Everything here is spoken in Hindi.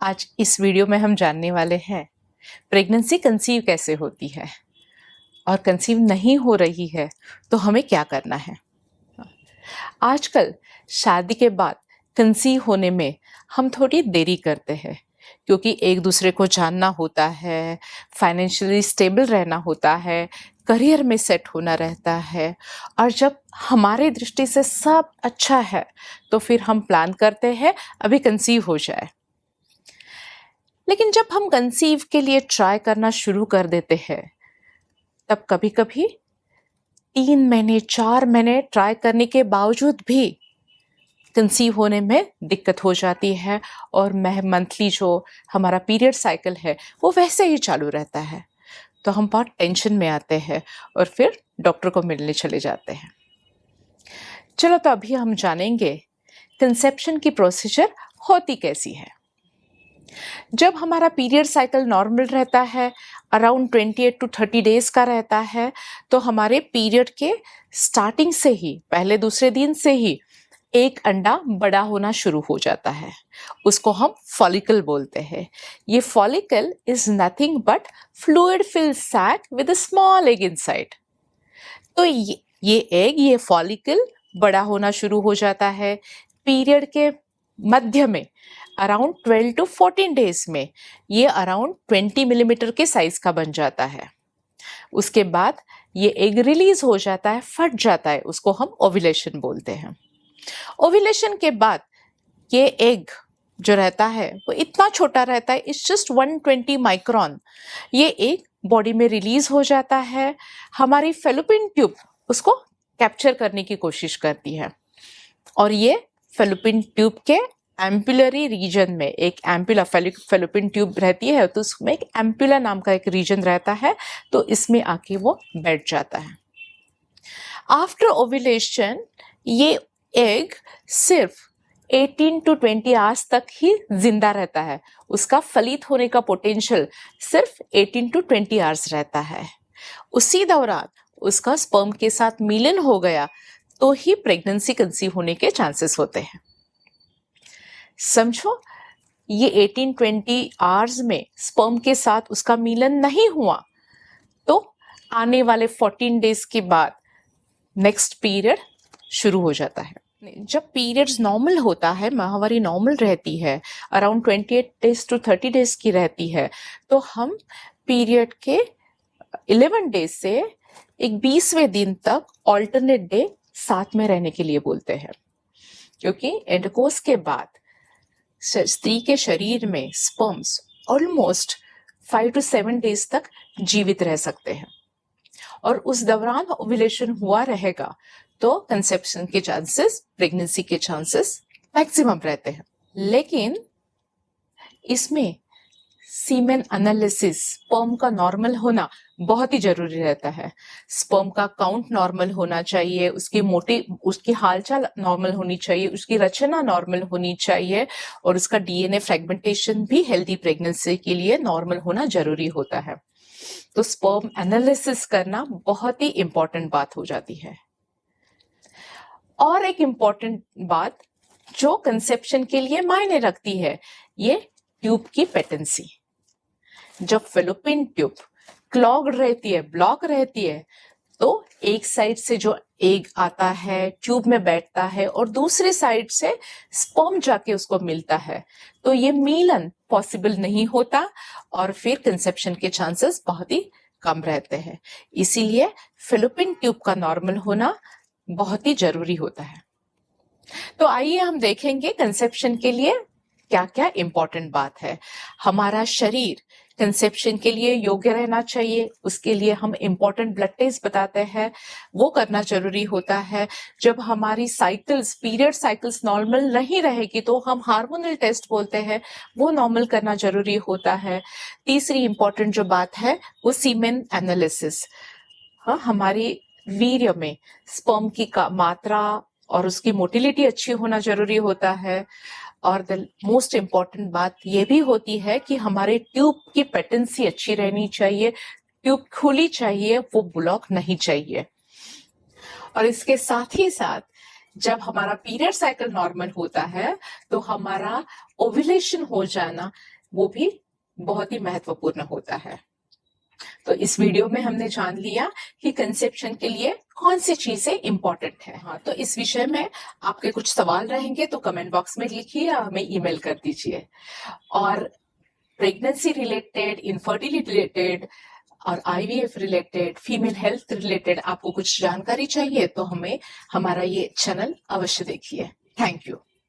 आज इस वीडियो में हम जानने वाले हैं प्रेगनेंसी कंसीव कैसे होती है और कंसीव नहीं हो रही है तो हमें क्या करना है। आजकल शादी के बाद कंसीव होने में हम थोड़ी देरी करते हैं क्योंकि एक दूसरे को जानना होता है, फाइनेंशियली स्टेबल रहना होता है, करियर में सेट होना रहता है और जब हमारी दृष्टि से सब अच्छा है तो फिर हम प्लान करते हैं अभी कंसीव हो जाए। लेकिन जब हम कंसीव के लिए ट्राई करना शुरू कर देते हैं तब कभी कभी 3 महीने 4 महीने ट्राई करने के बावजूद भी कंसीव होने में दिक्कत हो जाती है और मंथली जो हमारा पीरियड साइकिल है वो वैसे ही चालू रहता है। तो हम बहुत टेंशन में आते हैं और फिर डॉक्टर को मिलने चले जाते हैं। चलो तो अभी हम जानेंगे कंसेप्शन की प्रोसीजर होती कैसी है। जब हमारा पीरियड साइकिल नॉर्मल रहता है, अराउंड 28 to 30 डेज का रहता है, तो हमारे पीरियड के स्टार्टिंग से ही पहले दूसरे दिन से ही एक अंडा बड़ा होना शुरू हो जाता है। उसको हम फॉलिकल बोलते हैं। ये follicle is nothing but fluid filled sac with a small egg inside. तो ये एग, ये फॉलिकल बड़ा होना शुरू हो जाता है। पीरियड के मध्य में अराउंड 12 to 14 डेज में ये अराउंड 20 मिलीमीटर के साइज का बन जाता है। उसके बाद ये एग रिलीज हो जाता है, फट जाता है, उसको हम ओव्यूलेशन बोलते हैं। ओव्यूलेशन के बाद ये एग जो रहता है वो इतना छोटा रहता है, इट्स जस्ट 120 माइक्रोन। ये एग बॉडी में रिलीज हो जाता है। हमारी फेलोपियन ट्यूब उसको कैप्चर करने की कोशिश करती है और ये फेलोपियन ट्यूब के एम्पुलरी रीजन में एक एम्पुला फेलोपियन ट्यूब रहती है, तो उसमें एक एम्पुला नाम का एक रीजन रहता है, तो इसमें आके वो बैठ जाता है। आफ्टर ओव्यूलेशन ये एग सिर्फ 18 to 20 आवर्स तक ही जिंदा रहता है। उसका फलित होने का पोटेंशियल सिर्फ 18 to 20 आवर्स रहता है। उसी दौरान उसका स्पर्म के साथ मिलन हो गया तो ही प्रेगनेंसी कंसीव होने के चांसेस होते हैं। समझो, ये 18-20 आवर्स में स्पर्म के साथ उसका मिलन नहीं हुआ तो आने वाले 14 डेज के बाद नेक्स्ट पीरियड शुरू हो जाता है। जब पीरियड्स नॉर्मल होता है, माहवारी नॉर्मल रहती है, अराउंड 28 डेज to 30 डेज की रहती है, तो हम पीरियड के 11 डेज से एक 20वें दिन तक ऑल्टरनेट डे साथ में रहने के लिए बोलते हैं, क्योंकि इंटरकोर्स के बाद स्त्री के शरीर में स्पर्म्स ऑलमोस्ट 5 to 7 डेज तक जीवित रह सकते हैं और उस दौरान ओव्यूलेशन हुआ रहेगा तो कंसेप्शन के चांसेस, प्रेगनेंसी के चांसेस मैक्सिमम रहते हैं। लेकिन इसमें सीमेन एनालिसिस, स्पर्म का नॉर्मल होना बहुत ही जरूरी रहता है। स्पर्म का काउंट नॉर्मल होना चाहिए, उसकी हालचाल नॉर्मल होनी चाहिए, उसकी रचना नॉर्मल होनी चाहिए और उसका डीएनए फ्रेगमेंटेशन भी हेल्दी प्रेगनेंसी के लिए नॉर्मल होना जरूरी होता है। तो स्पर्म एनालिसिस करना बहुत ही इंपॉर्टेंट बात हो जाती है। और एक इंपॉर्टेंट बात जो कंसेप्शन के लिए मायने रखती है, ये ट्यूब की पेटेंसी। जब फेलोपियन ट्यूब क्लॉग्ड रहती है, ब्लॉक रहती है, तो एक साइड से जो एग आता है ट्यूब में बैठता है और दूसरे साइड से स्पर्म जाके उसको मिलता है, तो ये मिलन पॉसिबल नहीं होता और फिर कंसेप्शन के चांसेस बहुत ही कम रहते हैं। इसीलिए फेलोपियन ट्यूब का नॉर्मल होना बहुत ही जरूरी होता है। तो आइए हम देखेंगे कंसेप्शन के लिए क्या क्या इंपॉर्टेंट बात है। हमारा शरीर कंसेप्शन के लिए योग्य रहना चाहिए, उसके लिए हम इंपॉर्टेंट ब्लड टेस्ट बताते हैं, वो करना जरूरी होता है। जब हमारी साइकिल्स, पीरियड साइकिल्स नॉर्मल नहीं रहेगी तो हम हार्मोनल टेस्ट बोलते हैं, वो नॉर्मल करना जरूरी होता है। तीसरी इंपॉर्टेंट जो बात है वो सीमेन एनालिसिस। हाँ, हमारी वीर्य में स्पर्म की मात्रा और उसकी मोटिलिटी अच्छी होना जरूरी होता है। और द मोस्ट इम्पॉर्टेंट बात ये भी होती है कि हमारे ट्यूब की पेटेंसी अच्छी रहनी चाहिए, ट्यूब खुली चाहिए, वो ब्लॉक नहीं चाहिए। और इसके साथ ही साथ जब हमारा पीरियड साइकिल नॉर्मल होता है तो हमारा ओव्यूलेशन हो जाना वो भी बहुत ही महत्वपूर्ण होता है। तो इस वीडियो में हमने जान लिया कि कंसेप्शन के लिए कौन सी चीजें इंपॉर्टेंट है। हाँ, तो इस विषय में आपके कुछ सवाल रहेंगे तो कमेंट बॉक्स में लिखिए या हमें ईमेल कर दीजिए। और प्रेगनेंसी रिलेटेड, इनफर्टिलिटी रिलेटेड और IVF related, female health related आपको कुछ जानकारी चाहिए तो हमें हमारा ये चैनल अवश्य देखिए। Thank you.